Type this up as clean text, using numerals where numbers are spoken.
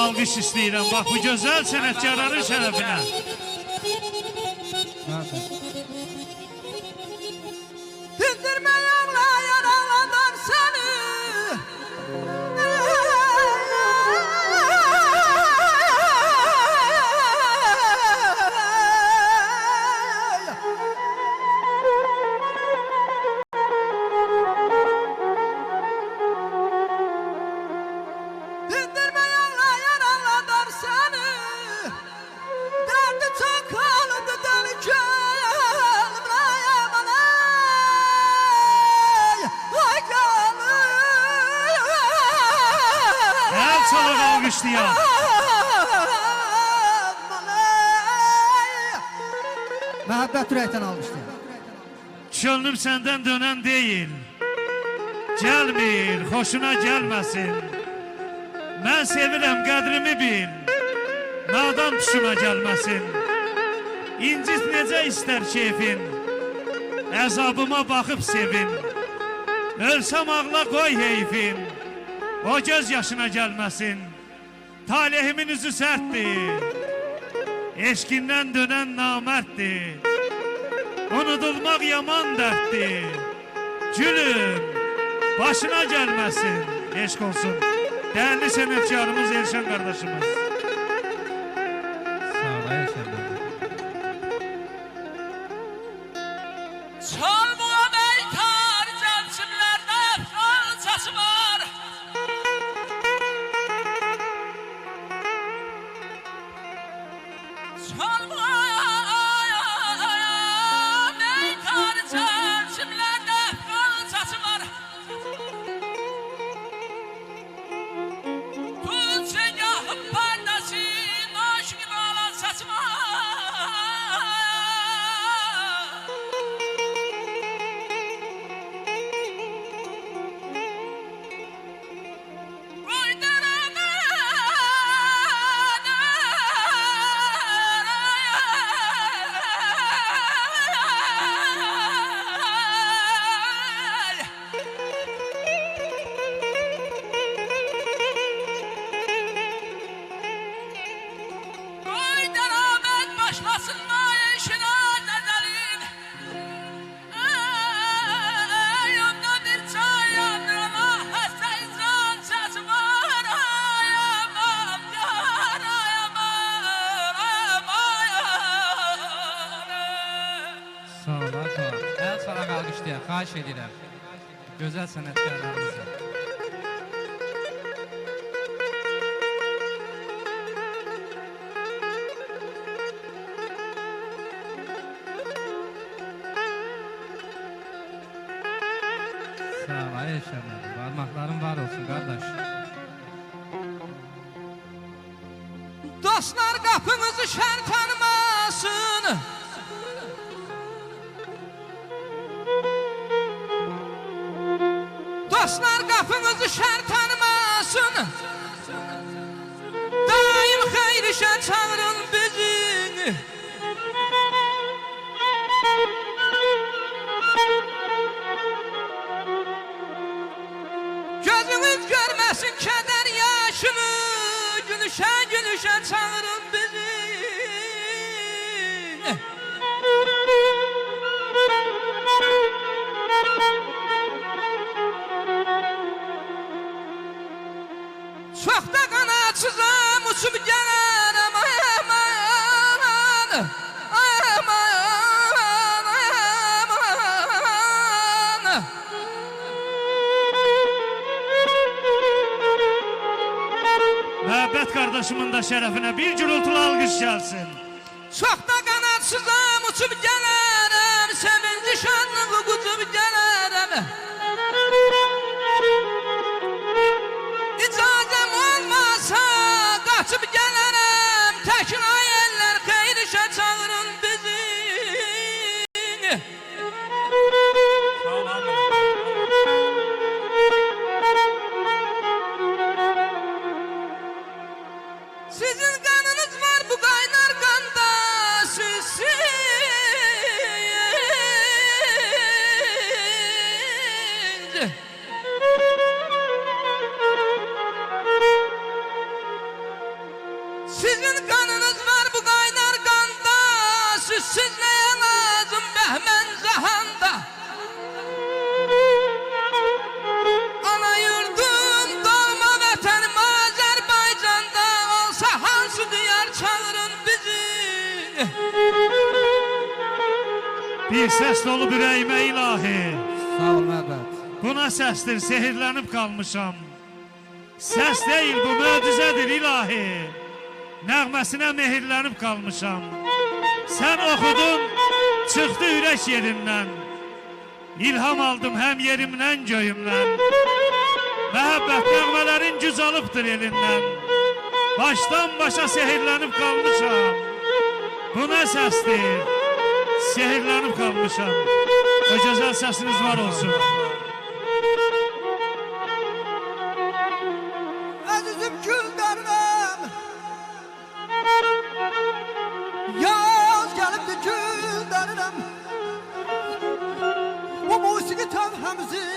alqış istəyirəm. Bax bu gözəl sənətkarların şərəfinə. Dindirməyen yaraladar seni. Çalıq alqışlayaq. Məhəbbət ürəkdən almışdır. Könlüm səndən dönən deyil. Gəlmir, xoşuna gəlməsin. Mən sevirəm, qədrimi bil. Nadan tuşuna gəlməsin. İncit necə istər keyfin. Əzabıma baxıb sevin. Ölsəm ağla qoy heyfin. O göz yaşına gəlməsin. Talehimin üzü sərtdir. Eşkindən dönən namərddir. Unudulmaq yaman dərddir. Gülüm, başına gəlməsin. Eşq olsun. Dəyərli sənətkarımız Elşən qardaşımız. Sağ ol Elşən qardaşım. Çalmaya meytar cəlçimlərdə falçası var. Sağ ol Arka. El sana alqışlayaq, xahiş edirəm. Gözəl sənətkarlarımızı. Sağ ol Elşən. Parmaqların var olsun qardaş. Dostlar kapınızı şer tanımasın. Dostlar kapınızı şer tanımasın. Daim hayır işe çağırın bizi. Gözünüz görmesin keder yaşını. Gülüşe gülüşe çağırın bizi. Çok da kanatsızım uçup gelirim aman. Aman. Məhəbbət qardaşımın da şərəfinə bir gürültülü alqış gəlsin. Çok da kanatsızım uçup gelirim. Sevinci şanlığı uçup gelirim. İcazem olmasa kaçıp gelirim. Tekin ayeller hayır işe çağırın bizi. Sizin kanınız var bu kaynar kanda. Sizin Bir səs dolub ürəyimə ilahi. Sağ ol Məhəbbət. Buna səsdir, sehirlənib qalmışam. Səs deyil, bu möcüzədir ilahi. Nəğməsinə mehirlənib qalmışam. Sən oxudun, çıxdı ürək yerindən. İlham aldım həm yerimdən, göyümdən. Məhəbbət nəğmələrin güc alıbdır elindən. Başdan başa sehirlənib qalmışam. Bu nə səsdir? Sehirlənib qalmışam. O gözəl səsiniz var olsun. Əzizim Güldarım, yaz gəlibdi Güldarım. Bu musiqi tövhəmizin